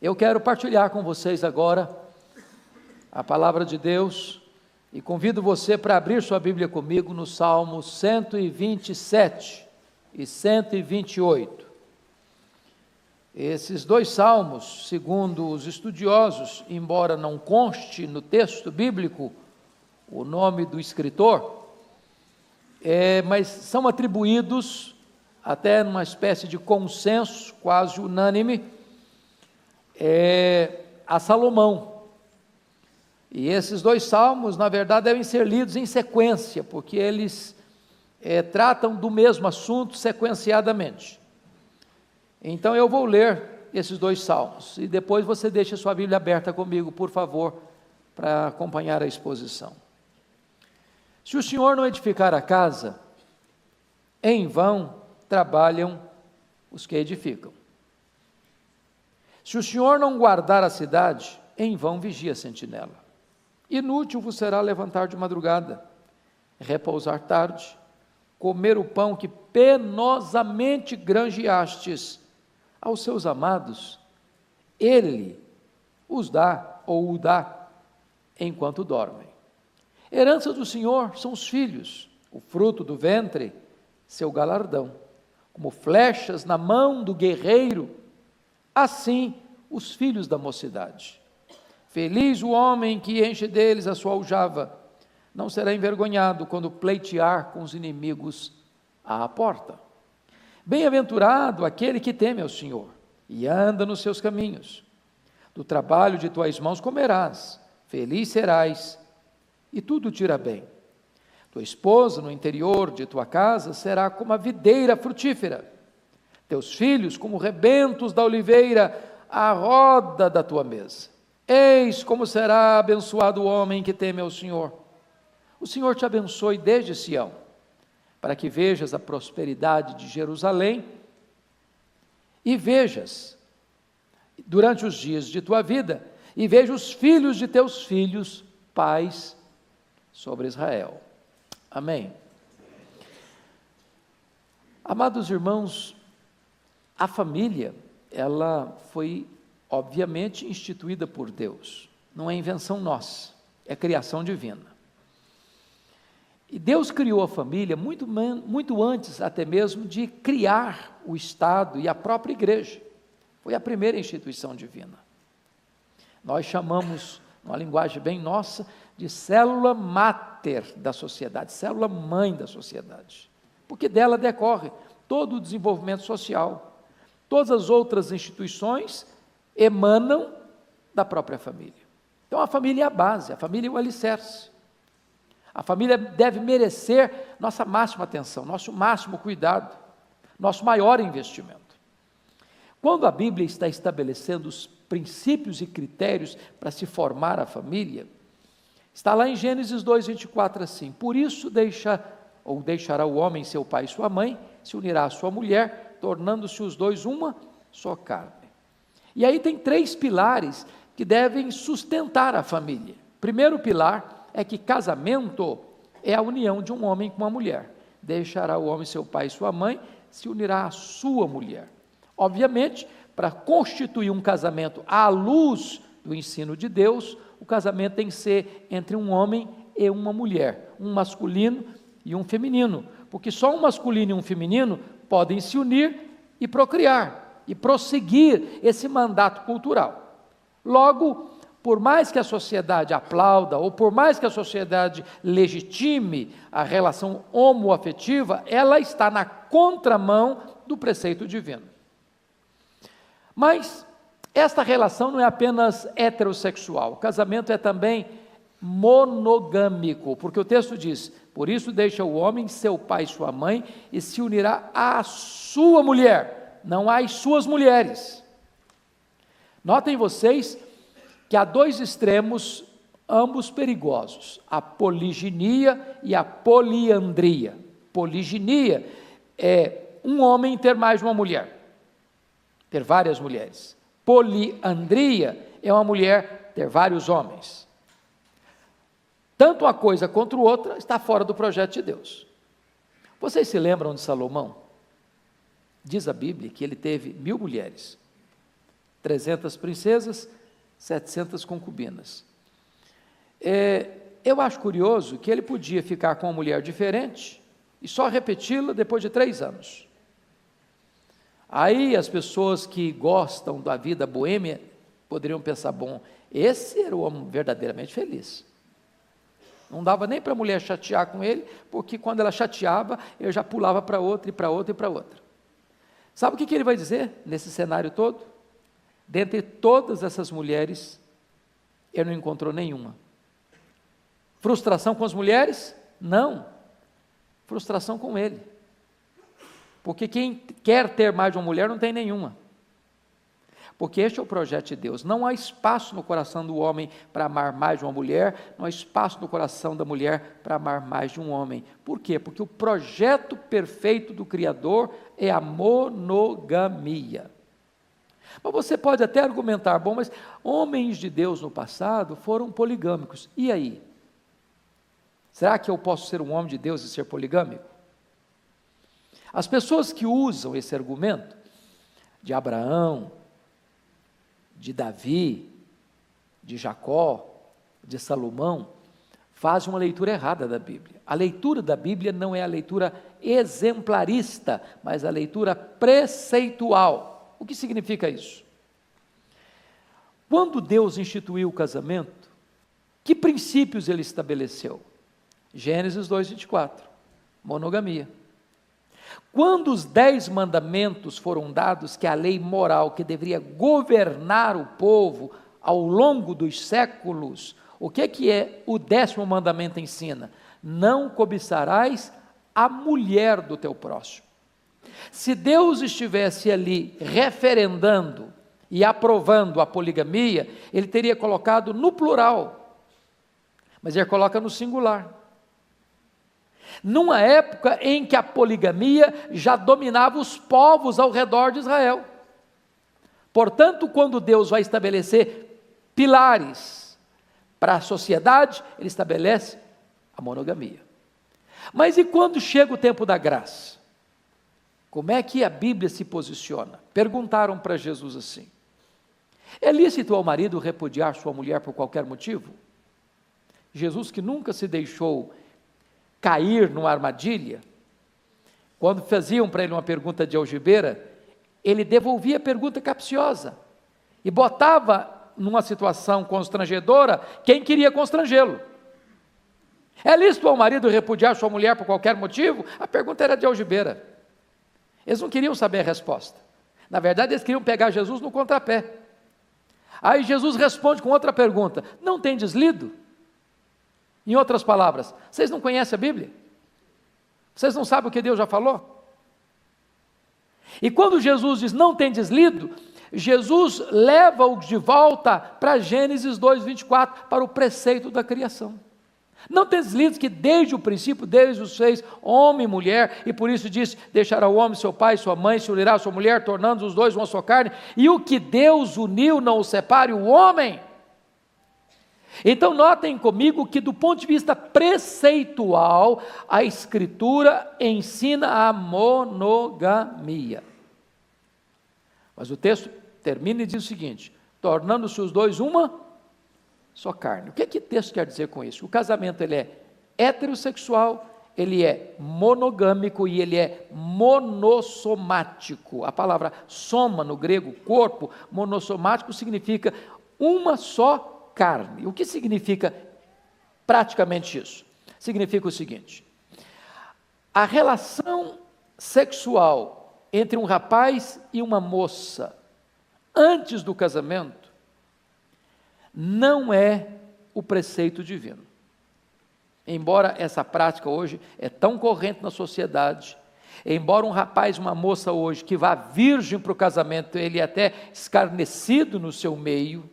Eu quero partilhar com vocês agora a palavra de Deus e convido você para abrir sua Bíblia comigo no Salmo 127 e 128. Esses dois salmos, segundo os estudiosos, embora não conste no texto bíblico o nome do escritor, mas são atribuídos, até numa espécie de consenso quase unânime, a Salomão. E esses dois salmos, na verdade, devem ser lidos em sequência, porque eles tratam do mesmo assunto sequenciadamente. Então eu vou ler esses dois salmos, e depois você deixa a sua Bíblia aberta comigo, por favor, para acompanhar a exposição. Se o Senhor não edificar a casa, em vão trabalham os que edificam. Se o Senhor não guardar a cidade, em vão vigia a sentinela. Inútil vos será levantar de madrugada, repousar tarde, comer o pão que penosamente granjeastes aos seus amados, ele os dá ou o dá enquanto dormem. Herança do Senhor são os filhos, o fruto do ventre, seu galardão. Como flechas na mão do guerreiro, assim os filhos da mocidade. Feliz o homem que enche deles a sua aljava, não será envergonhado quando pleitear com os inimigos à porta. Bem-aventurado aquele que teme ao Senhor e anda nos seus caminhos. Do trabalho de tuas mãos comerás, feliz serás, e tudo te irá bem. Tua esposa no interior de tua casa será como a videira frutífera, teus filhos como rebentos da oliveira à roda da tua mesa. Eis como será abençoado o homem que teme ao Senhor. O Senhor te abençoe desde Sião, para que vejas a prosperidade de Jerusalém e vejas, durante os dias de tua vida, e veja os filhos de teus filhos, paz sobre Israel. Amém. Amados irmãos, a família, ela foi obviamente instituída por Deus, não é invenção nossa, é criação divina. E Deus criou a família muito antes até mesmo de criar o Estado e a própria igreja. Foi a primeira instituição divina. Nós chamamos, numa linguagem bem nossa, de célula máter da sociedade, célula mãe da sociedade, porque dela decorre todo o desenvolvimento social. Todas as outras instituições emanam da própria família. Então a família é a base, a família é o alicerce. A família deve merecer nossa máxima atenção, nosso máximo cuidado, nosso maior investimento. Quando a Bíblia está estabelecendo os princípios e critérios para se formar a família, está lá em Gênesis 2:24 assim: por isso deixará o homem seu pai e sua mãe, se unirá à sua mulher, tornando-se os dois uma só carne. E aí tem três pilares que devem sustentar a família. Primeiro pilar é que casamento é a união de um homem com uma mulher. Deixará o homem seu pai e sua mãe, se unirá à sua mulher. Obviamente, para constituir um casamento à luz do ensino de Deus, o casamento tem que ser entre um homem e uma mulher, um masculino e um feminino, porque só um masculino e um feminino podem se unir e procriar, e prosseguir esse mandato cultural. Logo, por mais que a sociedade aplauda, ou por mais que a sociedade legitime a relação homoafetiva, ela está na contramão do preceito divino. Mas esta relação não é apenas heterossexual, o casamento é também monogâmico, porque o texto diz: por isso deixa o homem seu pai e sua mãe, e se unirá à sua mulher, não às suas mulheres. Notem vocês que há dois extremos, ambos perigosos: a poliginia e a poliandria. Poliginia é um homem ter mais de uma mulher, ter várias mulheres. Poliandria é uma mulher ter vários homens. Tanto uma coisa quanto outra está fora do projeto de Deus. Vocês se lembram de Salomão? Diz a Bíblia que ele teve 1000 mulheres, 300 princesas, 700 concubinas. Eu acho curioso que ele podia ficar com uma mulher diferente e só repeti-la depois de 3 anos. Aí as pessoas que gostam da vida boêmia poderiam pensar, bom, esse era o homem verdadeiramente feliz. Não dava nem para a mulher chatear com ele, porque quando ela chateava, eu já pulava para outra, e para outra, e para outra. Sabe o que ele vai dizer nesse cenário todo? Dentre todas essas mulheres, ele não encontrou nenhuma. Frustração com as mulheres? Não. Frustração com ele. Porque quem quer ter mais de uma mulher não tem nenhuma. Porque este é o projeto de Deus. Não há espaço no coração do homem para amar mais de uma mulher, não há espaço no coração da mulher para amar mais de um homem. Por quê? Porque o projeto perfeito do Criador é a monogamia. Mas você pode até argumentar, bom, mas homens de Deus no passado foram poligâmicos. E aí? Será que eu posso ser um homem de Deus e ser poligâmico? As pessoas que usam esse argumento, de Abraão, de Davi, de Jacó, de Salomão, fazem uma leitura errada da Bíblia. A leitura da Bíblia não é a leitura exemplarista, mas a leitura preceitual. O que significa isso? Quando Deus instituiu o casamento, que princípios ele estabeleceu? Gênesis 2:24, monogamia. Quando os 10 mandamentos foram dados, que é a lei moral que deveria governar o povo ao longo dos séculos, o que é o 10º mandamento ensina? Não cobiçarás a mulher do teu próximo. Se Deus estivesse ali referendando e aprovando a poligamia, ele teria colocado no plural, mas ele coloca no singular. Numa época em que a poligamia já dominava os povos ao redor de Israel. Portanto, quando Deus vai estabelecer pilares para a sociedade, ele estabelece a monogamia. Mas e quando chega o tempo da graça? Como é que a Bíblia se posiciona? Perguntaram para Jesus assim: é lícito ao marido repudiar sua mulher por qualquer motivo? Jesus, que nunca se deixou cair numa armadilha, quando faziam para ele uma pergunta de algibeira, ele devolvia a pergunta capciosa e botava numa situação constrangedora quem queria constrangê-lo. É lícito ao marido repudiar sua mulher por qualquer motivo? A pergunta era de algibeira. Eles não queriam saber a resposta. Na verdade, eles queriam pegar Jesus no contrapé. Aí Jesus responde com outra pergunta: não tendes lido? Em outras palavras, vocês não conhecem a Bíblia? Vocês não sabem o que Deus já falou? E quando Jesus diz, não tendes lido, Jesus leva-os de volta para Gênesis 2:24, para o preceito da criação. Não tendes lido que desde o princípio, Deus os fez homem e mulher, e por isso disse, deixará o homem seu pai e sua mãe, se unirá a sua mulher, tornando os dois uma só carne, e o que Deus uniu não o separe o homem. Então notem comigo que do ponto de vista preceitual, a Escritura ensina a monogamia. Mas o texto termina e diz o seguinte, tornando-se os dois uma só carne. O que o texto quer dizer com isso? O casamento ele é heterossexual, ele é monogâmico e ele é monossomático. A palavra soma no grego, corpo, monossomático significa uma só carne. O que significa praticamente isso? Significa o seguinte: a relação sexual entre um rapaz e uma moça antes do casamento não é o preceito divino. Embora essa prática hoje é tão corrente na sociedade, embora um rapaz e uma moça hoje que vá virgem para o casamento, ele é até escarnecido no seu meio,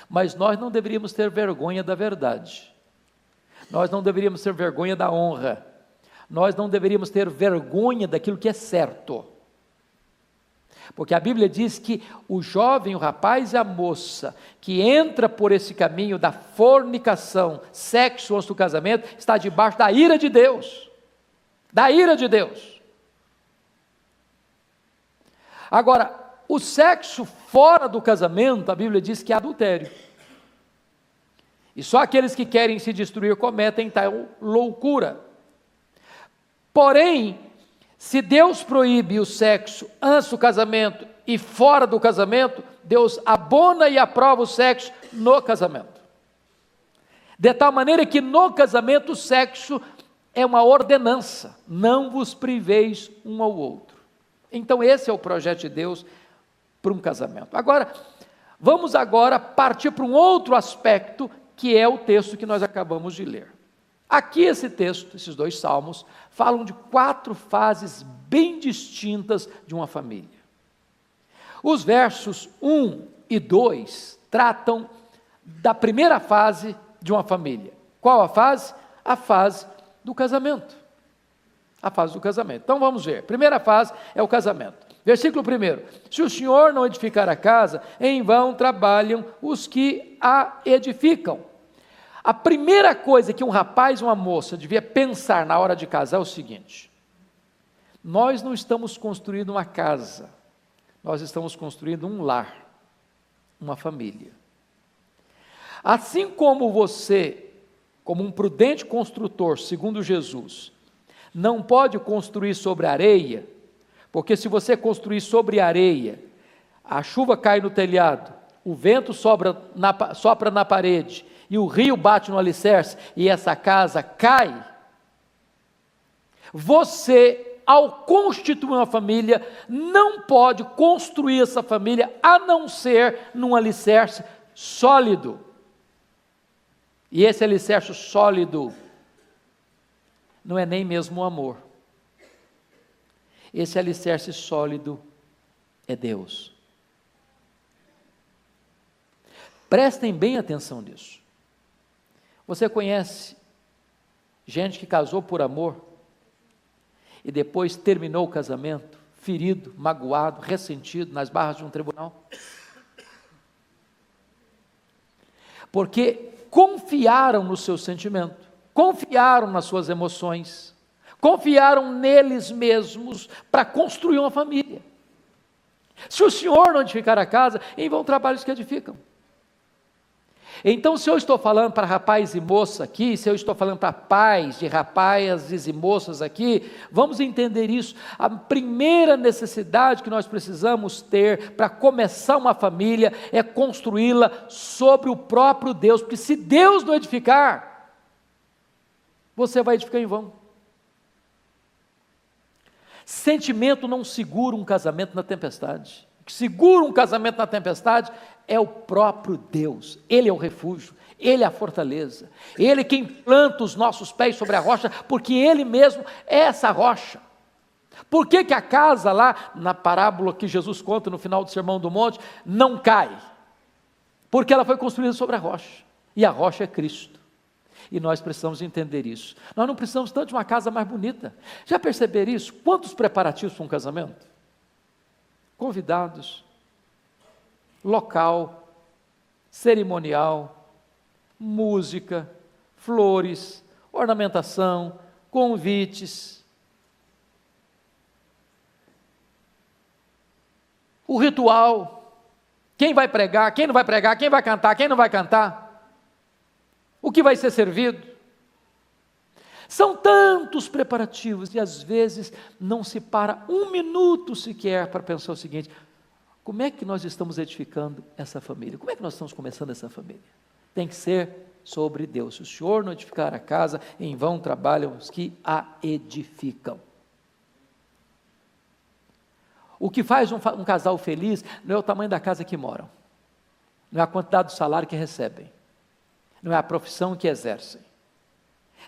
mas nós não deveríamos ter vergonha da verdade, nós não deveríamos ter vergonha da honra, nós não deveríamos ter vergonha daquilo que é certo, porque a Bíblia diz que o jovem, o rapaz e a moça, que entra por esse caminho da fornicação, sexo antes do casamento, está debaixo da ira de Deus, Agora, O sexo fora do casamento, a Bíblia diz que é adultério. E só aqueles que querem se destruir cometem tal loucura. Porém, se Deus proíbe o sexo antes do casamento e fora do casamento, Deus abona e aprova o sexo no casamento. De tal maneira que no casamento o sexo é uma ordenança, não vos priveis um ao outro. Então esse é o projeto de Deus para um casamento. Agora, vamos partir para um outro aspecto, que é o texto que nós acabamos de ler. Aqui esse texto, esses 2 salmos, falam de 4 fases bem distintas de uma família. Os versos 1 e 2 tratam da primeira fase de uma família. Qual a fase? A fase do casamento. A fase do casamento. Então vamos ver. Primeira fase é o casamento. Versículo 1: se o Senhor não edificar a casa, em vão trabalham os que a edificam. A primeira coisa que um rapaz ou uma moça devia pensar na hora de casar é o seguinte: nós não estamos construindo uma casa, nós estamos construindo um lar, uma família. Assim como você, como um prudente construtor, segundo Jesus, não pode construir sobre areia, porque se você construir sobre areia, a chuva cai no telhado, o vento sopra na parede, e o rio bate no alicerce, e essa casa cai. Você, ao constituir uma família, não pode construir essa família, a não ser num alicerce sólido. E esse alicerce sólido não é nem mesmo o amor. Esse alicerce sólido é Deus. Prestem bem atenção nisso. Você conhece gente que casou por amor e depois terminou o casamento ferido, magoado, ressentido nas barras de um tribunal? Porque confiaram no seu sentimento, confiaram nas suas emoções, confiaram neles mesmos para construir uma família. Se o Senhor não edificar a casa, em vão trabalhos que edificam. Então, se eu estou falando para rapaz e moça aqui, se eu estou falando para pais de rapazes e moças aqui, vamos entender isso. A primeira necessidade que nós precisamos ter para começar uma família é construí-la sobre o próprio Deus, porque se Deus não edificar, você vai edificar em vão. Sentimento não segura um casamento na tempestade. O que segura um casamento na tempestade é o próprio Deus. Ele é o refúgio, Ele é a fortaleza, Ele é quem planta os nossos pés sobre a rocha, porque Ele mesmo é essa rocha. Por que que a casa lá, na parábola que Jesus conta no final do Sermão do Monte, não cai? Porque ela foi construída sobre a rocha, e a rocha é Cristo. E nós precisamos entender isso. Nós não precisamos tanto de uma casa mais bonita. Já perceberam isso? Quantos preparativos para um casamento? Convidados, local, cerimonial, música, flores, ornamentação, convites. O ritual, quem vai pregar, quem não vai pregar, quem vai cantar, quem não vai cantar. O que vai ser servido? São tantos preparativos e às vezes não se para um minuto sequer para pensar o seguinte: como é que nós estamos edificando essa família? Como é que nós estamos começando essa família? Tem que ser sobre Deus. Se o Senhor não edificar a casa, em vão trabalham os que a edificam. O que faz um casal feliz não é o tamanho da casa que moram, não é a quantidade do salário que recebem, não é a profissão que exercem,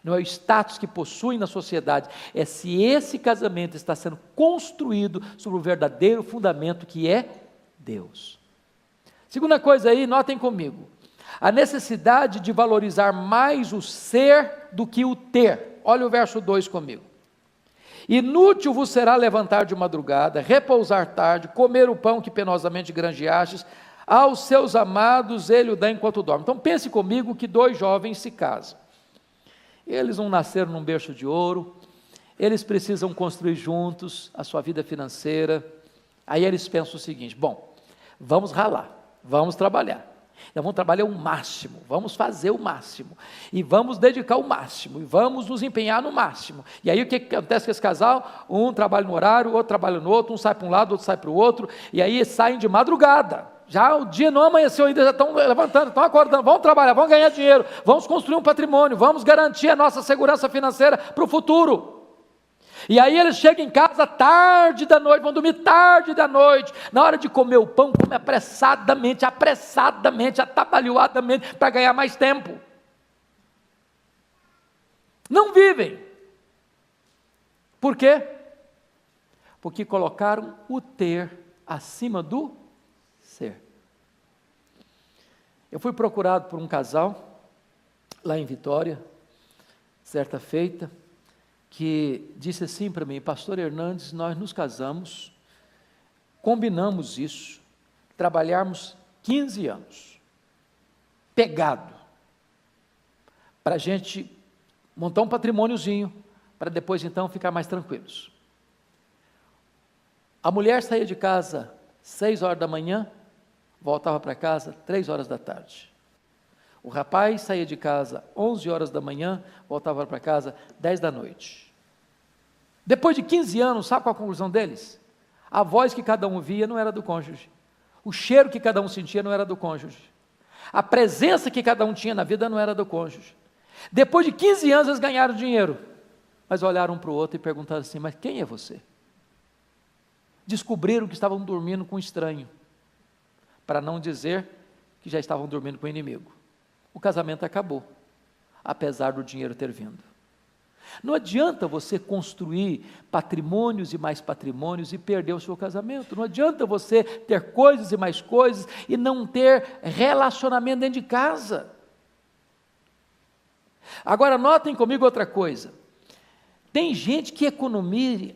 não é o status que possuem na sociedade, é se esse casamento está sendo construído sobre o verdadeiro fundamento que é Deus. Segunda coisa aí, notem comigo, a necessidade de valorizar mais o ser do que o ter. Olha o verso 2 comigo. Inútil vos será levantar de madrugada, repousar tarde, comer o pão que penosamente granjeastes, aos seus amados ele o dá enquanto dorme. Então pense comigo que 2 jovens se casam. Eles não nasceram num berço de ouro, eles precisam construir juntos a sua vida financeira, Aí eles pensam o seguinte: bom, vamos ralar, vamos trabalhar. Então vamos trabalhar o máximo, vamos fazer o máximo, e vamos dedicar o máximo, e vamos nos empenhar no máximo. E aí o que acontece com esse casal? Um trabalha no horário, o outro trabalha no outro, um sai para um lado, o outro sai para o outro, e aí saem de madrugada. Já o dia não amanheceu ainda, já estão levantando, estão acordando, vamos trabalhar, vamos ganhar dinheiro, vamos construir um patrimônio, vamos garantir a nossa segurança financeira para o futuro. E aí eles chegam em casa tarde da noite, vão dormir tarde da noite, na hora de comer o pão, come apressadamente, atabalhoadamente, para ganhar mais tempo. Não vivem. Por quê? Porque colocaram o ter acima do ser. Eu fui procurado por um casal, lá em Vitória, certa feita, que disse assim para mim: pastor Hernandes, nós nos casamos, combinamos isso, trabalharmos 15 anos, pegado, para a gente montar um patrimôniozinho, para depois então ficar mais tranquilos. A mulher saía de casa 6 horas da manhã, voltava para casa 3 horas da tarde. O rapaz saía de casa 11 horas da manhã, voltava para casa 10 da noite. Depois de 15 anos, sabe qual a conclusão deles? A voz que cada um via não era do cônjuge. O cheiro que cada um sentia não era do cônjuge. A presença que cada um tinha na vida não era do cônjuge. Depois de 15 anos, eles ganharam dinheiro. Mas olharam um para o outro e perguntaram assim: mas quem é você? Descobriram que estavam dormindo com um estranho, para não dizer que já estavam dormindo com o inimigo. O casamento acabou, apesar do dinheiro ter vindo. Não adianta você construir patrimônios e mais patrimônios e perder o seu casamento. Não adianta você ter coisas e mais coisas e não ter relacionamento dentro de casa. Agora notem comigo outra coisa. Tem gente que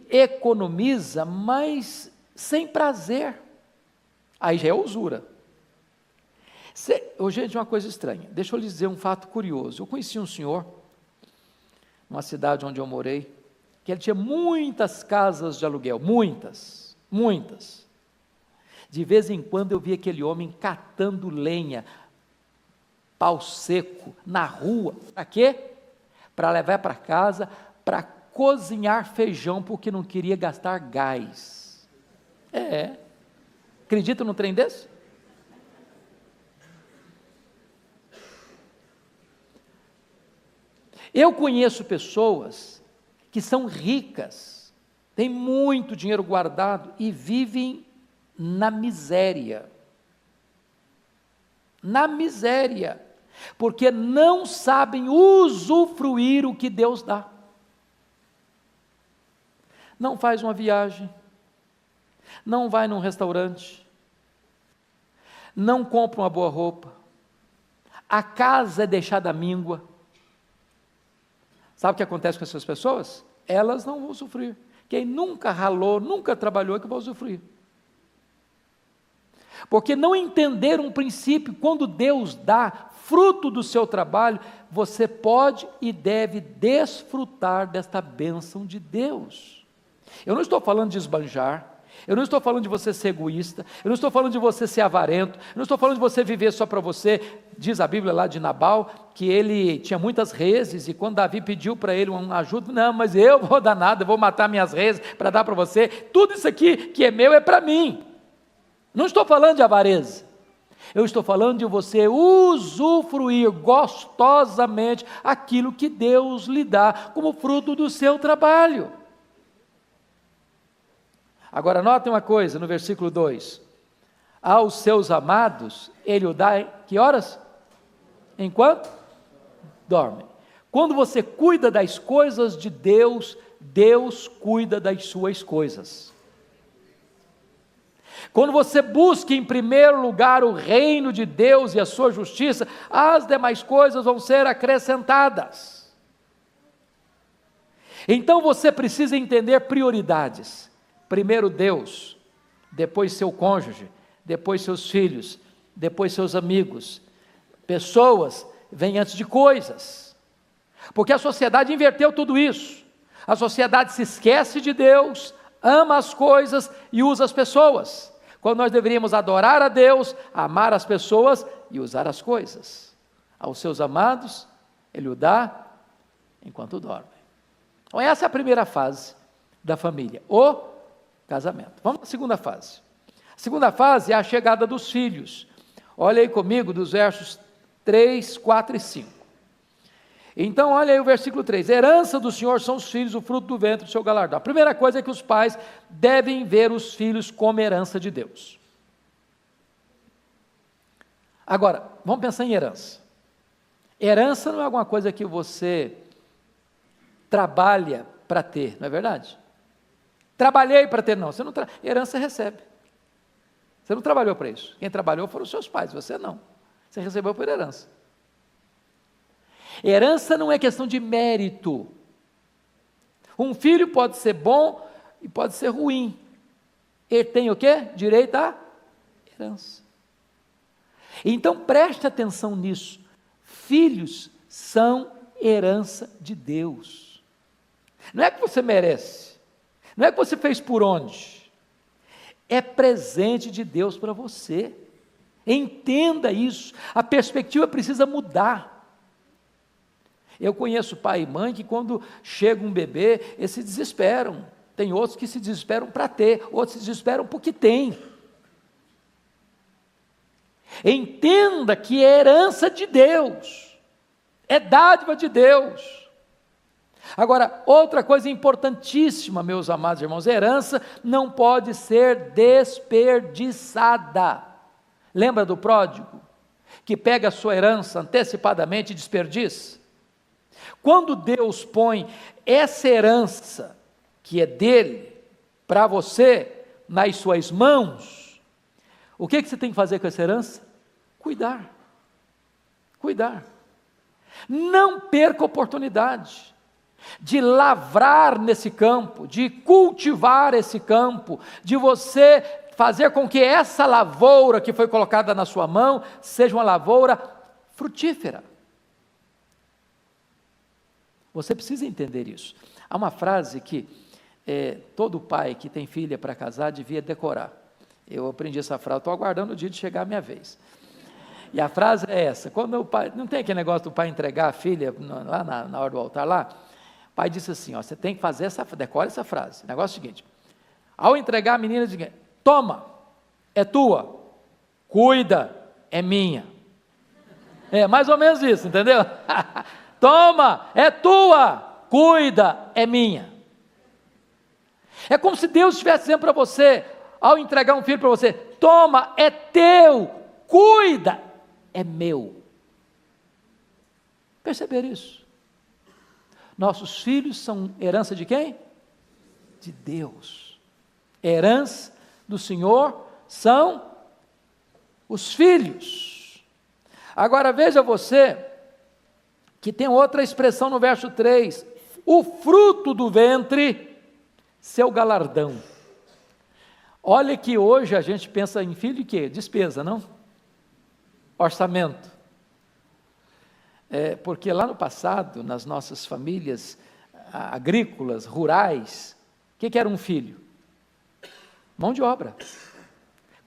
economiza, mas sem prazer. Aí já é usura. Gente, uma coisa estranha. Deixa eu lhes dizer um fato curioso. Eu conheci um senhor, numa cidade onde eu morei, que ele tinha muitas casas de aluguel, muitas. De vez em quando eu via aquele homem catando lenha, pau seco, na rua. Para quê? Para levar para casa, para cozinhar feijão, porque não queria gastar gás. Acredita num trem desse? Eu conheço pessoas que são ricas, têm muito dinheiro guardado e vivem na miséria. Na miséria, porque não sabem usufruir o que Deus dá. Não faz uma viagem, não vai num restaurante, não compra uma boa roupa, a casa é deixada à míngua. Sabe o que acontece com essas pessoas? Elas não vão sofrer. Quem nunca ralou, nunca trabalhou é que vai usufruir. Porque não entenderam um princípio: quando Deus dá fruto do seu trabalho, você pode e deve desfrutar desta bênção de Deus. Eu não estou falando de esbanjar, eu não estou falando de você ser egoísta, eu não estou falando de você ser avarento, eu não estou falando de você viver só para você. Diz a Bíblia lá de Nabal, que ele tinha muitas reses, e quando Davi pediu para ele uma ajuda: não, mas eu vou dar nada, eu vou matar minhas reses para dar para você, tudo isso aqui que é meu é para mim. Não estou falando de avareza, eu estou falando de você usufruir gostosamente aquilo que Deus lhe dá como fruto do seu trabalho. Agora notem uma coisa no versículo 2: aos seus amados ele o dá em que horas? Enquanto dormem. Quando você cuida das coisas de Deus, Deus cuida das suas coisas. Quando você busca em primeiro lugar o reino de Deus e a sua justiça, as demais coisas vão ser acrescentadas. Então você precisa entender prioridades. Primeiro Deus, depois seu cônjuge, depois seus filhos, depois seus amigos. Pessoas vêm antes de coisas, porque a sociedade inverteu tudo isso. A sociedade se esquece de Deus, ama as coisas e usa as pessoas. Quando nós deveríamos adorar a Deus, amar as pessoas e usar as coisas. Aos seus amados, Ele o dá enquanto dorme. Então essa é a primeira fase da família, o casamento. Vamos para a segunda fase. A segunda fase é a chegada dos filhos. Olha aí comigo dos versos 3, 4 e 5. Então, olha aí o versículo 3. Herança do Senhor são os filhos, o fruto do ventre do seu galardão. A primeira coisa é que os pais devem ver os filhos como herança de Deus. Agora, vamos pensar em herança. Herança não é alguma coisa que você trabalha para ter, não é verdade? Trabalhei para ter, não. Herança recebe. Você não trabalhou para isso. Quem trabalhou foram os seus pais, você não. Você recebeu por herança. Herança não é questão de mérito. Um filho pode ser bom e pode ser ruim. Ele tem o quê? Direito à herança. Então preste atenção nisso. Filhos são herança de Deus. Não é que você merece. Não é que você fez por onde. É presente de Deus para você. Entenda isso. A perspectiva precisa mudar. Eu conheço pai e mãe que quando chega um bebê, eles se desesperam. Tem outros que se desesperam para ter, outros se desesperam porque tem. Entenda que é herança de Deus, é dádiva de Deus. Agora, outra coisa importantíssima, meus amados irmãos, herança não pode ser desperdiçada. Lembra do pródigo, que pega a sua herança antecipadamente e desperdiça? Quando Deus põe essa herança, que é dele, para você, nas suas mãos, o que você tem que fazer com essa herança? Cuidar. Cuidar. Não perca a oportunidade de lavrar nesse campo, de cultivar esse campo, de você fazer com que essa lavoura que foi colocada na sua mão, seja uma lavoura frutífera. Você precisa entender isso. Há uma frase que todo pai que tem filha para casar devia decorar. Eu aprendi essa frase, estou aguardando o dia de chegar a minha vez. E a frase é essa: quando o pai, não tem aquele negócio do pai entregar a filha lá na hora do altar lá, o pai disse assim, ó, você tem que fazer decora essa frase. O negócio é o seguinte: ao entregar a menina, diz, toma, é tua, cuida, é minha. É mais ou menos isso, entendeu? Toma, é tua, cuida, é minha. É como se Deus estivesse dizendo para você, ao entregar um filho para você, toma, é teu, cuida, é meu. Perceber isso? Nossos filhos são herança de quem? De Deus. Herança do Senhor são os filhos. Agora veja você, que tem outra expressão no verso 3, o fruto do ventre, seu galardão. Olha que hoje a gente pensa em filho de quê? Despesa, não? Orçamento. Porque lá no passado, nas nossas famílias agrícolas, rurais, o que era um filho? Mão de obra.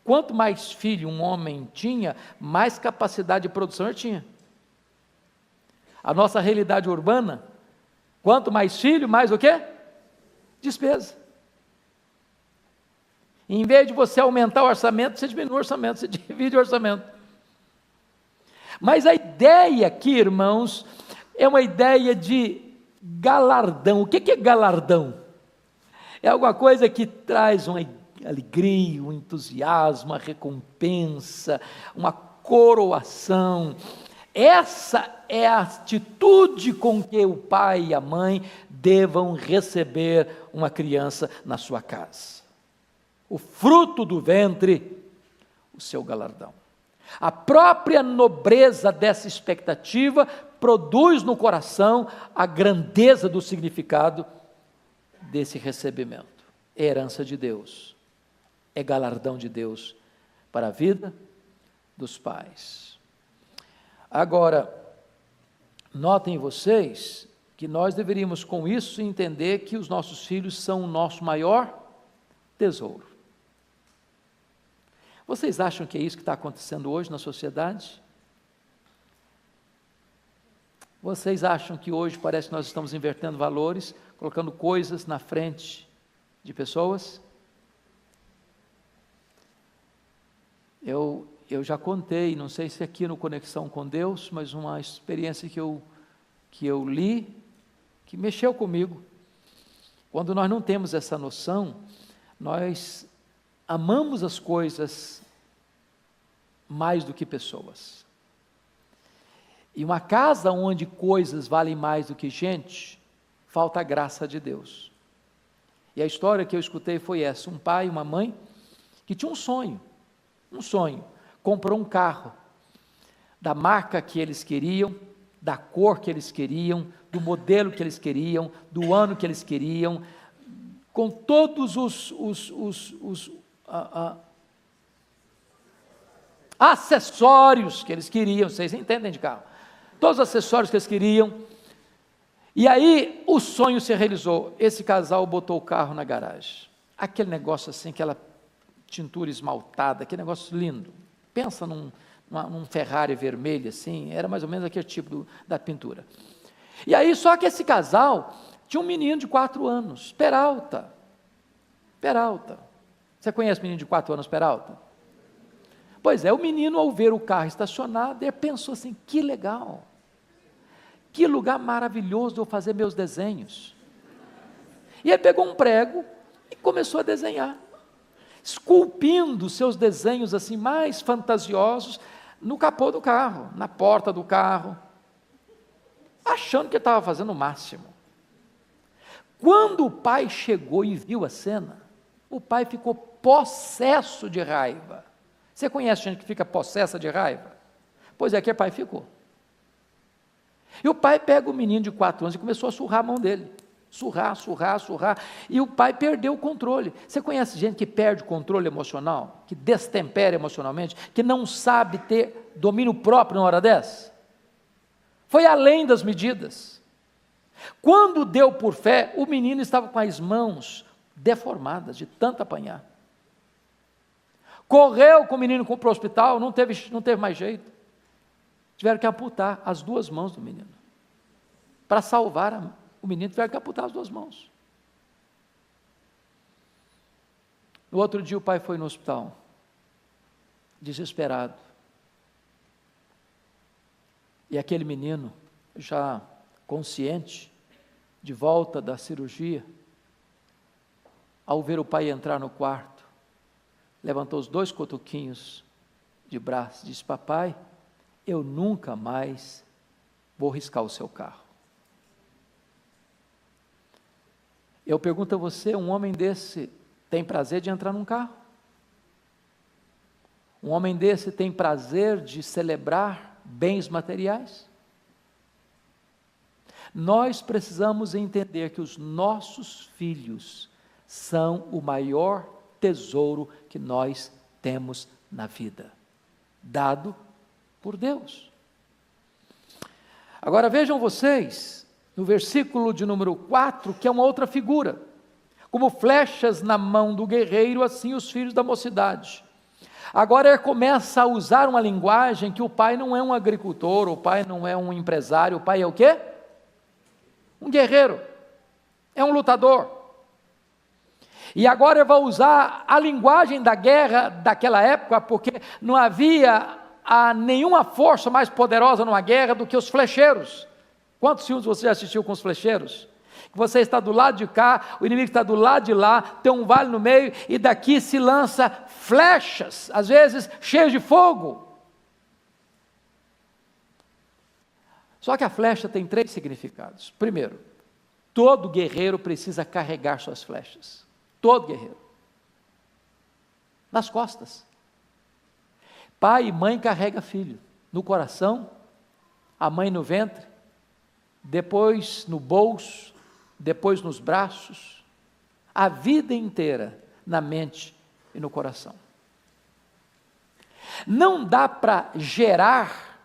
Quanto mais filho um homem tinha, mais capacidade de produção ele tinha. A nossa realidade urbana, quanto mais filho, mais o quê? Despesa. Em vez de você aumentar o orçamento, você diminui o orçamento, você divide o orçamento. Mas a ideia aqui, irmãos, é uma ideia de galardão. O que é galardão? É alguma coisa que traz uma alegria, um entusiasmo, uma recompensa, uma coroação. Essa é a atitude com que o pai e a mãe devam receber uma criança na sua casa. O fruto do ventre, o seu galardão. A própria nobreza dessa expectativa produz no coração a grandeza do significado desse recebimento. É herança de Deus, é galardão de Deus para a vida dos pais. Agora, notem vocês que nós deveríamos com isso entender que os nossos filhos são o nosso maior tesouro. Vocês acham que é isso que está acontecendo hoje na sociedade? Vocês acham que hoje parece que nós estamos invertendo valores, colocando coisas na frente de pessoas? Eu já contei, não sei se aqui no Conexão com Deus, mas uma experiência que eu li, que mexeu comigo. Quando nós não temos essa noção, nós amamos as coisas mais do que pessoas. E uma casa onde coisas valem mais do que gente, falta a graça de Deus. E a história que eu escutei foi essa: um pai e uma mãe que tinham um sonho, comprou um carro, da marca que eles queriam, da cor que eles queriam, do modelo que eles queriam, do ano que eles queriam, com todos os acessórios que eles queriam. Vocês entendem de carro? Todos os acessórios que eles queriam. E aí o sonho se realizou. Esse casal botou o carro na garagem. Aquele negócio assim, aquela tintura esmaltada, aquele negócio lindo. Pensa num Ferrari vermelho assim, era mais ou menos aquele tipo da pintura. E aí, só que esse casal tinha um menino de 4 anos, Peralta. Você conhece o menino de 4 anos, Peralta? Pois é, o menino, ao ver o carro estacionado, ele pensou assim: que legal, que lugar maravilhoso de eu fazer meus desenhos. E ele pegou um prego e começou a desenhar, esculpindo seus desenhos assim mais fantasiosos no capô do carro, na porta do carro, achando que estava fazendo o máximo. Quando o pai chegou e viu a cena, o pai ficou possesso de raiva. Você conhece gente que fica possessa de raiva? Pois é, que o pai ficou. E o pai pega o menino de 4 anos e começou a surrar a mão dele. Surrar, e o pai perdeu o controle. Você conhece gente que perde o controle emocional, que destempera emocionalmente, que não sabe ter domínio próprio na hora dessa? Foi além das medidas. Quando deu por fé, o menino estava com as mãos deformadas de tanto apanhar. Correu com o menino para o hospital, não teve mais jeito. Tiveram que amputar as 2 mãos do menino. Para salvar o menino, tiveram que amputar as 2 mãos. No outro dia o pai foi no hospital, desesperado. E aquele menino, já consciente, de volta da cirurgia, ao ver o pai entrar no quarto, levantou os 2 cotoquinhos de braço e disse: papai, eu nunca mais vou riscar o seu carro. Eu pergunto a você, um homem desse tem prazer de entrar num carro? Um homem desse tem prazer de celebrar bens materiais? Nós precisamos entender que os nossos filhos são o maior tesouro que nós temos na vida, dado por Deus. Agora vejam vocês, no versículo de número 4, que é uma outra figura. Como flechas na mão do guerreiro, assim os filhos da mocidade. Agora ele começa a usar uma linguagem que o pai não é um agricultor, o pai não é um empresário, o pai é o quê? Um guerreiro, é um lutador. E agora ele vai usar a linguagem da guerra daquela época, porque não havia nenhuma força mais poderosa numa guerra do que os flecheiros. Quantos filmes você já assistiu com os flecheiros? Você está do lado de cá, o inimigo está do lado de lá, tem um vale no meio, e daqui se lança flechas, às vezes cheias de fogo. Só que a flecha tem 3 significados. Primeiro, todo guerreiro precisa carregar suas flechas. Todo guerreiro. Nas costas. Pai e mãe carrega filho. No coração, a mãe no ventre, depois no bolso, depois nos braços, a vida inteira na mente e no coração. Não dá para gerar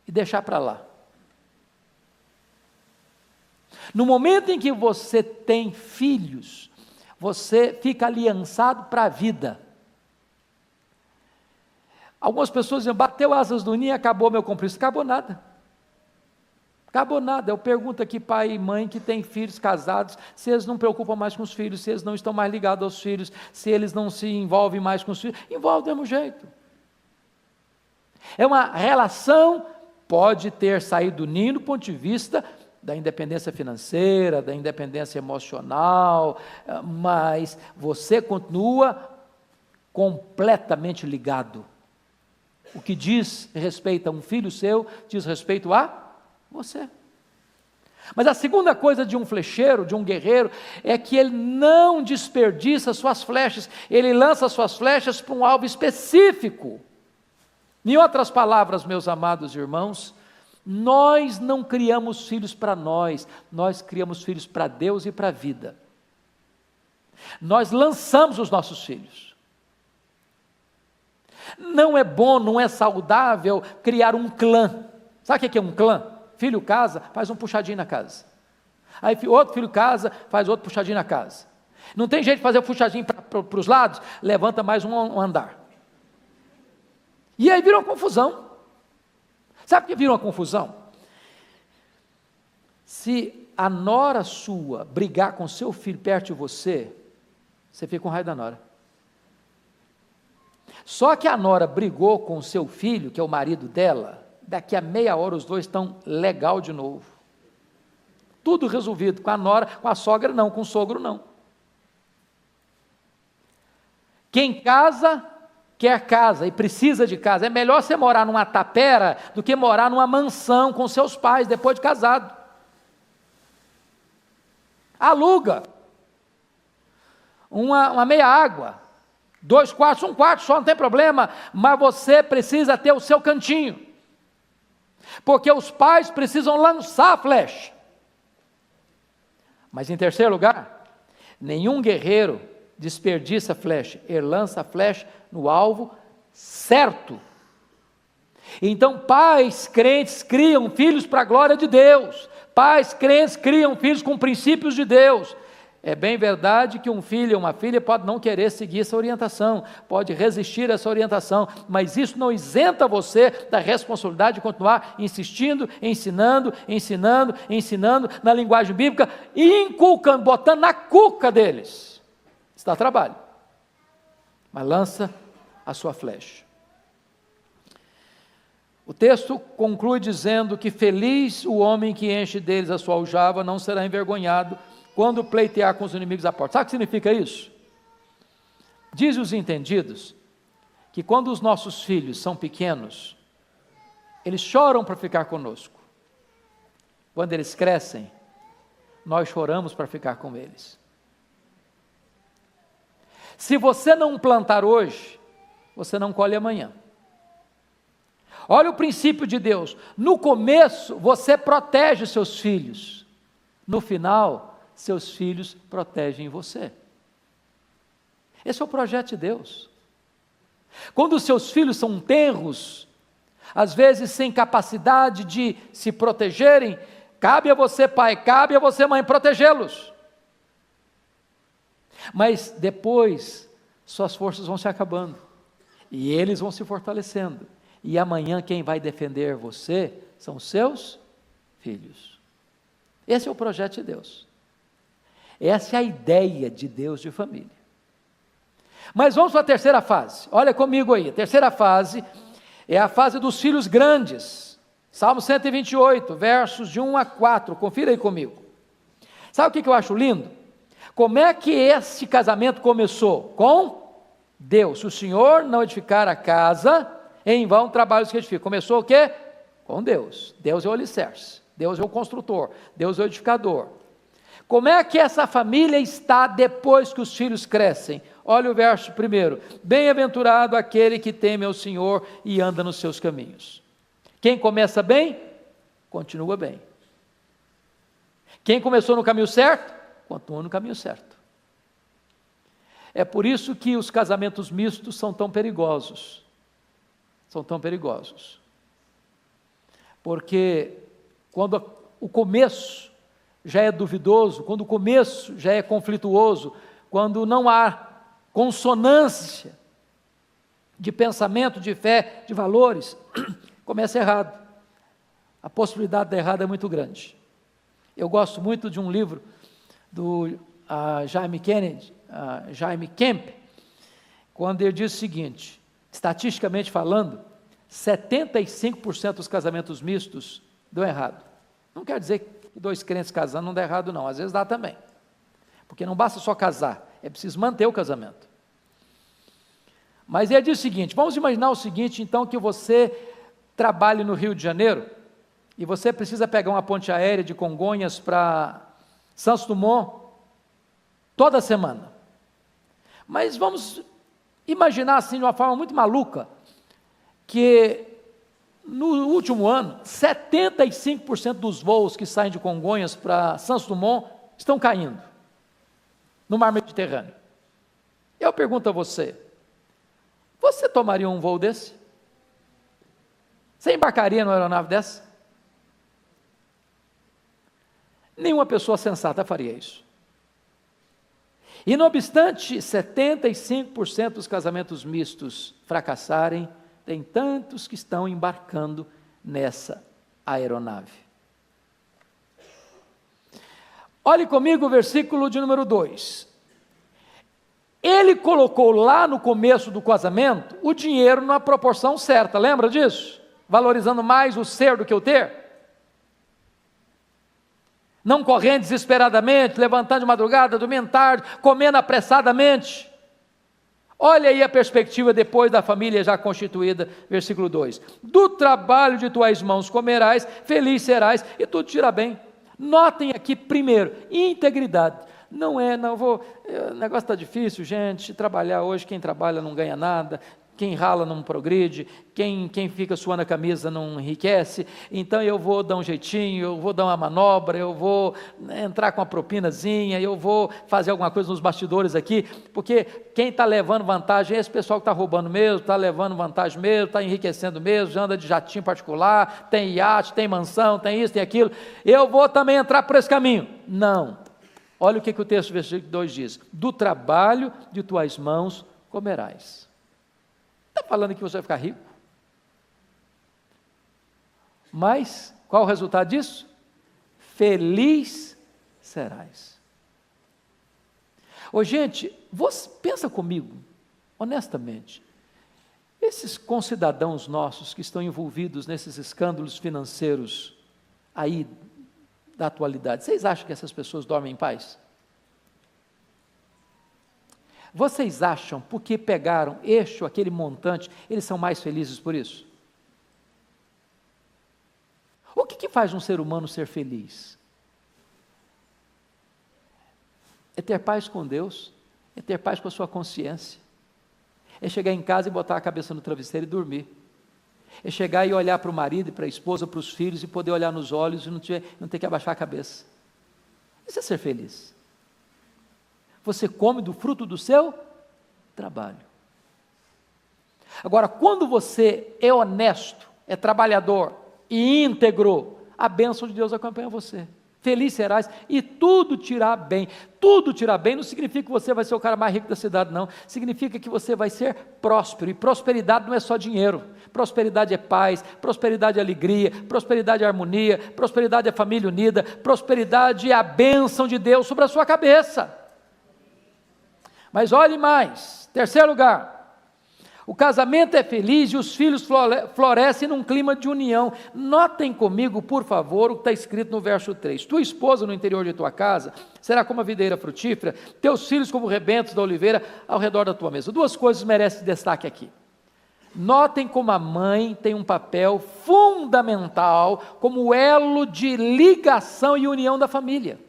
e deixar para lá. No momento em que você tem filhos, você fica aliançado para a vida. Algumas pessoas dizem, bateu asas do ninho e acabou meu compromisso. Acabou nada. Acabou nada. Eu pergunto aqui, pai e mãe que têm filhos casados, se eles não preocupam mais com os filhos, se eles não estão mais ligados aos filhos, se eles não se envolvem mais com os filhos. Envolve do mesmo jeito. É uma relação, pode ter saído do ninho do ponto de vista da independência financeira, da independência emocional, mas você continua completamente ligado. O que diz respeito a um filho seu, diz respeito a você. Mas a segunda coisa de um flecheiro, de um guerreiro, é que ele não desperdiça suas flechas, ele lança suas flechas para um alvo específico. Em outras palavras, meus amados irmãos, nós não criamos filhos para nós criamos filhos para Deus e para a vida. Nós lançamos os nossos filhos. Não é bom, não é saudável criar um clã. Sabe o que é um clã? Filho casa, faz um puxadinho na casa. Aí outro filho casa, faz outro puxadinho na casa. Não tem jeito de fazer o puxadinho para os lados, levanta mais um andar. E aí vira uma confusão. Sabe por que vira uma confusão? Se a nora sua brigar com seu filho perto de você, você fica com raiva da nora. Só que a nora brigou com o seu filho, que é o marido dela, daqui a meia hora os dois estão legal de novo. Tudo resolvido, com a nora, com a sogra não, com o sogro não. Quem casa, quer casa e precisa de casa. É melhor você morar numa tapera do que morar numa mansão com seus pais depois de casado. Aluga uma meia água. 2 quartos, 1 quarto só, não tem problema, mas você precisa ter o seu cantinho, porque os pais precisam lançar a flecha. Mas em terceiro lugar, nenhum guerreiro desperdiça a flecha, ele lança a flecha no alvo certo. Então pais crentes criam filhos para a glória de Deus, pais crentes criam filhos com princípios de Deus. É bem verdade que um filho ou uma filha pode não querer seguir essa orientação, pode resistir a essa orientação, mas isso não isenta você da responsabilidade de continuar insistindo, ensinando na linguagem bíblica e inculcando, botando na cuca deles. Isso dá trabalho, mas lança a sua flecha. O texto conclui dizendo que feliz o homem que enche deles a sua aljava, não será envergonhado quando pleitear com os inimigos à porta. Sabe o que significa isso? Diz os entendidos que quando os nossos filhos são pequenos, eles choram para ficar conosco. Quando eles crescem, nós choramos para ficar com eles. Se você não plantar hoje, você não colhe amanhã. Olha o princípio de Deus. No começo, você protege seus filhos. No final, seus filhos protegem você. Esse é o projeto de Deus. Quando os seus filhos são tenros, às vezes sem capacidade de se protegerem, cabe a você, pai, cabe a você, mãe, protegê-los. Mas depois, suas forças vão se acabando, e eles vão se fortalecendo, e amanhã quem vai defender você são os seus filhos. Esse é o projeto de Deus. Essa é a ideia de Deus de família. Mas vamos para a terceira fase. Olha comigo aí. A terceira fase é a fase dos filhos grandes. Salmo 128, versos de 1 a 4. Confira aí comigo. Sabe o que eu acho lindo? Como é que esse casamento começou? Com Deus. Se o Senhor não edificar a casa, em vão trabalhos que edifica. Começou o quê? Com Deus. Deus é o alicerce. Deus é o construtor. Deus é o edificador. Como é que essa família está depois que os filhos crescem? Olha o verso primeiro. Bem-aventurado aquele que teme ao Senhor e anda nos seus caminhos. Quem começa bem, continua bem. Quem começou no caminho certo, continua no caminho certo. É por isso que os casamentos mistos são tão perigosos. São tão perigosos. Porque quando o começo já é duvidoso, quando o começo já é conflituoso, quando não há consonância de pensamento, de fé, de valores, começa errado. A possibilidade de errado é muito grande. Eu gosto muito de um livro do Jaime Kemp, quando ele diz o seguinte: estatisticamente falando, 75% dos casamentos mistos dão errado. Não quer dizer que dois crentes casando não dá errado, não. Às vezes dá também. Porque não basta só casar, é preciso manter o casamento. Mas ele diz o seguinte: vamos imaginar o seguinte, então, que você trabalhe no Rio de Janeiro e você precisa pegar uma ponte aérea de Congonhas para Santos Dumont toda semana. Mas vamos imaginar assim, de uma forma muito maluca, que no último ano, 75% dos voos que saem de Congonhas para Santos Dumont estão caindo no mar Mediterrâneo. Eu pergunto a você, você tomaria um voo desse? Você embarcaria numa aeronave dessa? Nenhuma pessoa sensata faria isso. E não obstante 75% dos casamentos mistos fracassarem, tem tantos que estão embarcando nessa aeronave. Olhe comigo o versículo de número 2. Ele colocou lá no começo do casamento o dinheiro na proporção certa, lembra disso? Valorizando mais o ser do que o ter. Não correndo desesperadamente, levantando de madrugada, dormindo tarde, comendo apressadamente. Olha aí a perspectiva depois da família já constituída, versículo 2. Do trabalho de tuas mãos comerás, feliz serás, e tudo te irá bem. Notem aqui primeiro, integridade. O negócio está difícil, gente, trabalhar hoje, quem trabalha não ganha nada, quem rala não progride, quem fica suando a camisa não enriquece, então eu vou dar um jeitinho, eu vou dar uma manobra, eu vou entrar com uma propinazinha, eu vou fazer alguma coisa nos bastidores aqui, porque quem está levando vantagem é esse pessoal que está roubando mesmo, está levando vantagem mesmo, está enriquecendo mesmo, já anda de jatinho particular, tem iate, tem mansão, tem isso, tem aquilo, eu vou também entrar por esse caminho. Não. Olha o que o texto do versículo 2 diz: do trabalho de tuas mãos comerás. Está falando que você vai ficar rico? Mas, qual o resultado disso? Feliz serás. Ô gente, você pensa comigo, honestamente, esses concidadãos nossos que estão envolvidos nesses escândalos financeiros aí da atualidade, vocês acham que essas pessoas dormem em paz? Vocês acham, porque pegaram este ou aquele montante, eles são mais felizes por isso? O que faz um ser humano ser feliz? É ter paz com Deus, é ter paz com a sua consciência, é chegar em casa e botar a cabeça no travesseiro e dormir, é chegar e olhar para o marido, para a esposa, para os filhos e poder olhar nos olhos e não ter que abaixar a cabeça. Isso é ser feliz. Você come do fruto do seu trabalho. Agora, quando você é honesto, é trabalhador e íntegro, a bênção de Deus acompanha você. Feliz serás e tudo te irá bem. Tudo te irá bem não significa que você vai ser o cara mais rico da cidade, não. Significa que você vai ser próspero. E prosperidade não é só dinheiro. Prosperidade é paz, prosperidade é alegria, prosperidade é harmonia, prosperidade é família unida, prosperidade é a bênção de Deus sobre a sua cabeça. Mas olhe mais, terceiro lugar, o casamento é feliz e os filhos florescem num clima de união. Notem comigo, por favor, o que está escrito no verso 3. Tua esposa no interior de tua casa será como a videira frutífera, teus filhos como rebentos da oliveira ao redor da tua mesa. Duas coisas merecem destaque aqui. Notem como a mãe tem um papel fundamental como elo de ligação e união da família.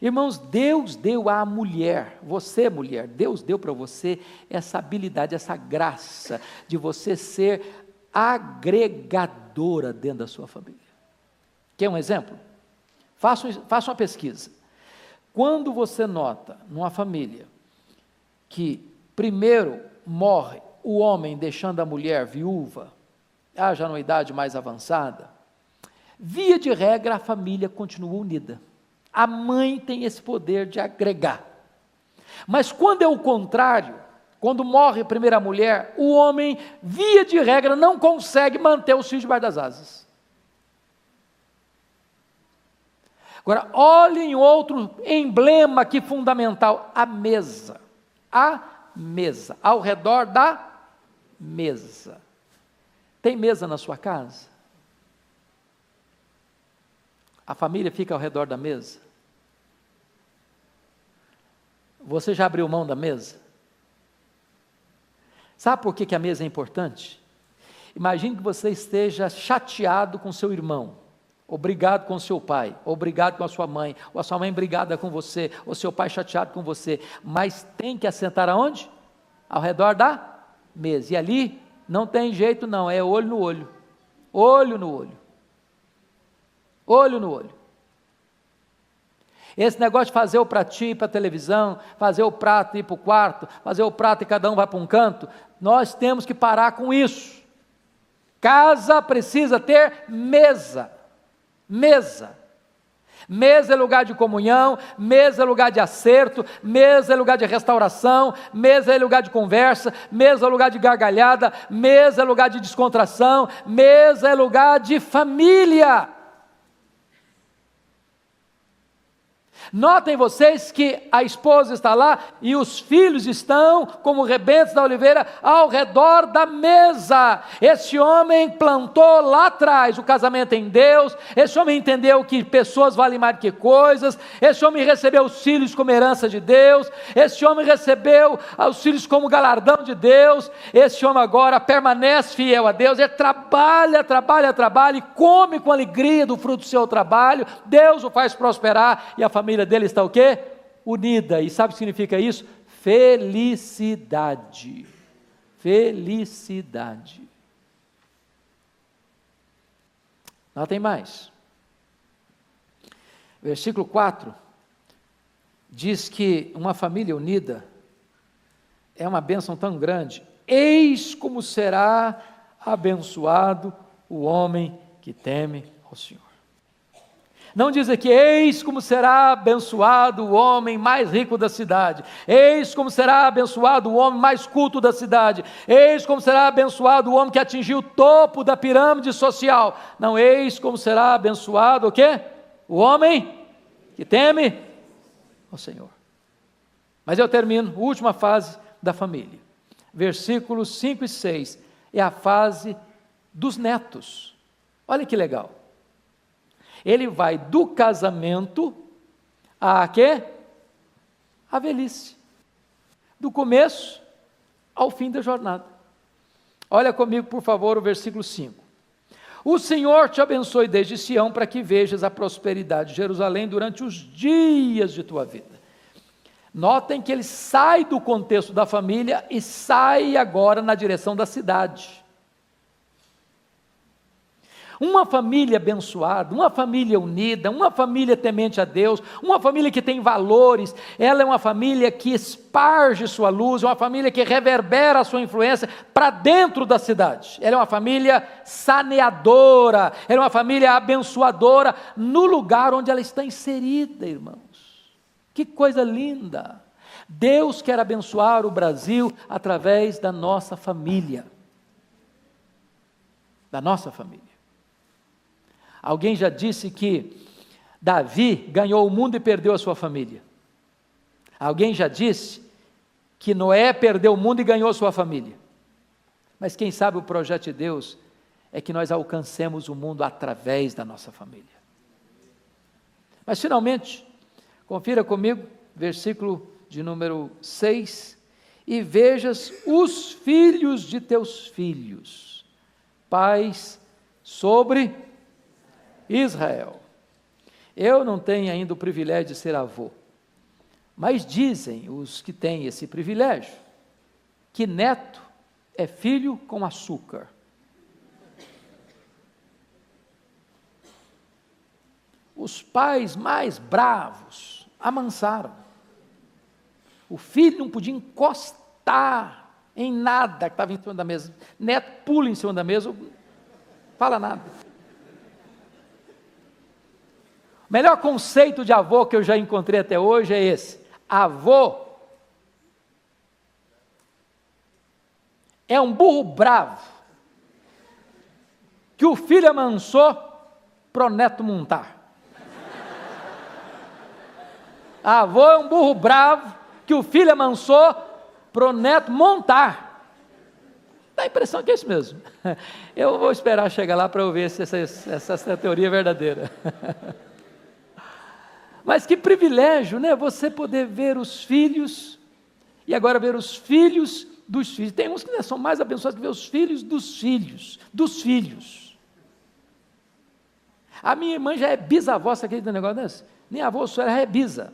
Irmãos, Deus deu à mulher, você mulher, Deus deu para você essa habilidade, essa graça de você ser agregadora dentro da sua família. Quer um exemplo? Faça uma pesquisa. Quando você nota numa família que primeiro morre o homem deixando a mulher viúva, já numa idade mais avançada, via de regra a família continua unida. A mãe tem esse poder de agregar. Mas quando é o contrário, quando morre a primeira mulher, o homem, via de regra, não consegue manter os filhos debaixo das asas. Agora, olhem outro emblema aqui fundamental, a mesa. A mesa, ao redor da mesa. Tem mesa na sua casa? A família fica ao redor da mesa? Você já abriu mão da mesa? Sabe por que a mesa é importante? Imagine que você esteja chateado com seu irmão, ou brigado com seu pai, ou brigado com a sua mãe, ou a sua mãe brigada com você, ou seu pai chateado com você, mas tem que assentar aonde? Ao redor da mesa. E ali não tem jeito não, é olho no olho, olho no olho, olho no olho. Esse negócio de fazer o pratinho ir para a televisão, fazer o prato ir para o quarto, fazer o prato e cada um vai para um canto, nós temos que parar com isso. Casa precisa ter mesa. Mesa. Mesa é lugar de comunhão, mesa é lugar de acerto, mesa é lugar de restauração, mesa é lugar de conversa, mesa é lugar de gargalhada, mesa é lugar de descontração, mesa é lugar de família. Notem vocês que a esposa está lá e os filhos estão, como rebentos da oliveira, ao redor da mesa. Esse homem plantou lá atrás o casamento em Deus, esse homem entendeu que pessoas valem mais do que coisas, esse homem recebeu os filhos como herança de Deus, esse homem recebeu os filhos como galardão de Deus, esse homem agora permanece fiel a Deus, ele trabalha e come com alegria do fruto do seu trabalho, Deus o faz prosperar e a família dele está o quê? Unida. E sabe o que significa isso? Felicidade. Felicidade. Não tem mais. Versículo 4 diz que uma família unida é uma bênção tão grande. Eis como será abençoado o homem que teme ao Senhor. Não diz aqui, eis como será abençoado o homem mais rico da cidade, eis como será abençoado o homem mais culto da cidade, eis como será abençoado o homem que atingiu o topo da pirâmide social. Não, eis como será abençoado o quê? O homem que teme ao Senhor. Mas eu termino, última fase da família. Versículos 5 e 6, é a fase dos netos. Olha que legal. Ele vai do casamento a quê? A velhice. Do começo ao fim da jornada. Olha comigo, por favor, o versículo 5. O Senhor te abençoe desde Sião, para que vejas a prosperidade de Jerusalém durante os dias de tua vida. Notem que ele sai do contexto da família e sai agora na direção da cidade. Uma família abençoada, uma família unida, uma família temente a Deus, uma família que tem valores, ela é uma família que esparge sua luz, é uma família que reverbera a sua influência para dentro da cidade. Ela é uma família saneadora, ela é uma família abençoadora no lugar onde ela está inserida, irmãos. Que coisa linda! Deus quer abençoar o Brasil através da nossa família. Da nossa família. Alguém já disse que Davi ganhou o mundo e perdeu a sua família. Alguém já disse que Noé perdeu o mundo e ganhou a sua família. Mas quem sabe o projeto de Deus é que nós alcancemos o mundo através da nossa família. Mas finalmente, confira comigo, versículo de número 6, e vejas os filhos de teus filhos, pais sobre Israel. Eu não tenho ainda o privilégio de ser avô, mas dizem os que têm esse privilégio, que neto é filho com açúcar. Os pais mais bravos amansaram. O filho não podia encostar em nada que estava em cima da mesa. Neto pula em cima da mesa, fala nada. O melhor conceito de avô que eu já encontrei até hoje é esse: avô é um burro bravo, que o filho amansou para o neto montar. Avô é um burro bravo, que o filho amansou para o neto montar. Dá a impressão que é isso mesmo. Eu vou esperar chegar lá para eu ver se essa teoria é verdadeira. Mas que privilégio, né? Você poder ver os filhos, e agora ver os filhos dos filhos. Tem uns que são mais abençoados que ver os filhos dos filhos, dos filhos. A minha irmã já é bisavó, você acredita no negócio desse? Nem avô, só ela é bisa.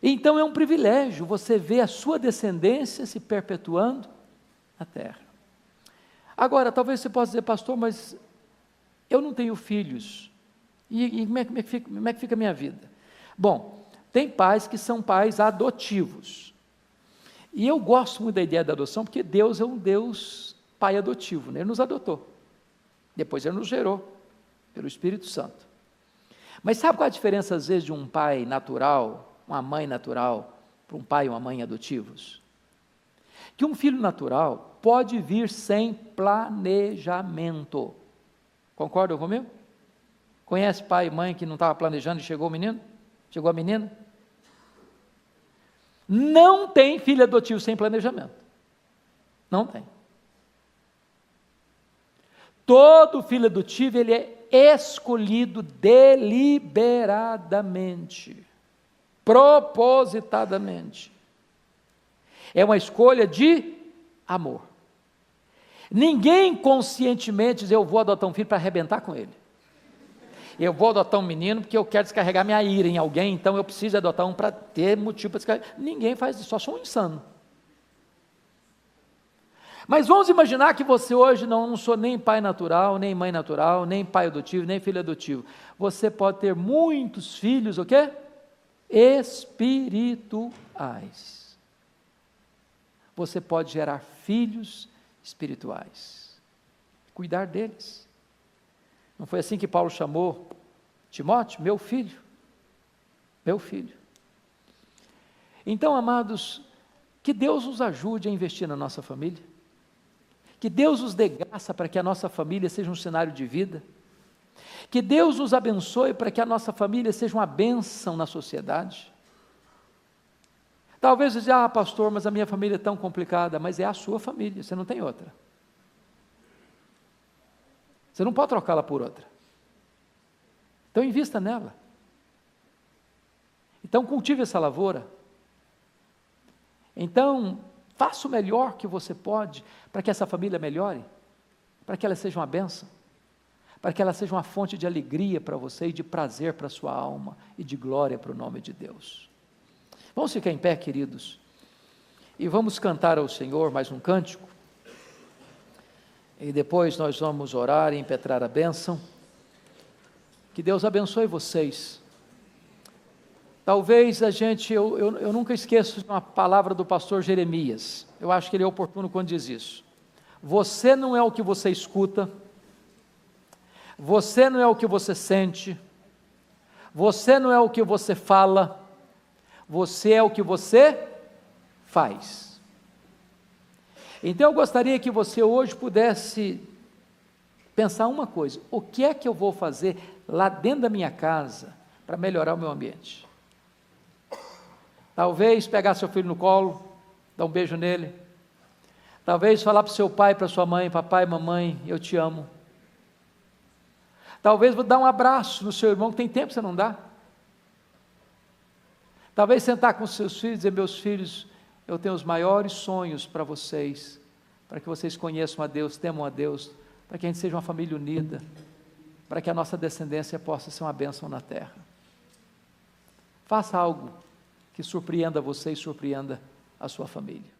Então é um privilégio você ver a sua descendência se perpetuando na terra. Agora, talvez você possa dizer, pastor, mas eu não tenho filhos. E como é que fica a minha vida? Bom, tem pais que são pais adotivos. E eu gosto muito da ideia da adoção, porque Deus é um Deus pai adotivo, né? Ele nos adotou. Depois Ele nos gerou, pelo Espírito Santo. Mas sabe qual é a diferença, às vezes, de um pai natural, uma mãe natural, para um pai e uma mãe adotivos? Que um filho natural pode vir sem planejamento. Concordam comigo? Conhece pai e mãe que não estava planejando e chegou o menino? Chegou a menina? Não tem filho adotivo sem planejamento. Não tem. Todo filho adotivo, ele é escolhido deliberadamente, propositadamente. É uma escolha de amor. Ninguém conscientemente diz, eu vou adotar um filho para arrebentar com ele. Eu vou adotar um menino porque eu quero descarregar minha ira em alguém, então eu preciso adotar um para ter motivo para descarregar. Ninguém faz isso, só sou um insano. Mas vamos imaginar que você hoje não sou nem pai natural, nem mãe natural, nem pai adotivo, nem filho adotivo. Você pode ter muitos filhos, o quê? Espirituais. Você pode gerar filhos espirituais. Cuidar deles. Não foi assim que Paulo chamou Timóteo? Meu filho. Meu filho. Então, amados, que Deus nos ajude a investir na nossa família. Que Deus nos dê graça para que a nossa família seja um cenário de vida. Que Deus nos abençoe para que a nossa família seja uma bênção na sociedade. Talvez você diga, pastor, mas a minha família é tão complicada, mas é a sua família, você não tem outra. Você não pode trocá-la por outra. Então invista nela. Então cultive essa lavoura. Então faça o melhor que você pode para que essa família melhore, para que ela seja uma bênção, para que ela seja uma fonte de alegria para você e de prazer para a sua alma e de glória para o nome de Deus. Vamos ficar em pé, queridos, e vamos cantar ao Senhor mais um cântico. E depois nós vamos orar e impetrar a bênção. Que Deus abençoe vocês. Talvez eu nunca esqueço de uma palavra do pastor Jeremias. Eu acho que ele é oportuno quando diz isso. Você não é o que você escuta, você não é o que você sente, você não é o que você fala, você é o que você faz. Então eu gostaria que você hoje pudesse pensar uma coisa: o que é que eu vou fazer lá dentro da minha casa para melhorar o meu ambiente? Talvez pegar seu filho no colo, dar um beijo nele. Talvez falar para o seu pai, para sua mãe: papai, mamãe, eu te amo. Talvez dar um abraço no seu irmão, que tem tempo que você não dá. Talvez sentar com os seus filhos e dizer: meus filhos, eu tenho os maiores sonhos para vocês, para que vocês conheçam a Deus, temam a Deus, para que a gente seja uma família unida, para que a nossa descendência possa ser uma bênção na terra. Faça algo que surpreenda você e surpreenda a sua família.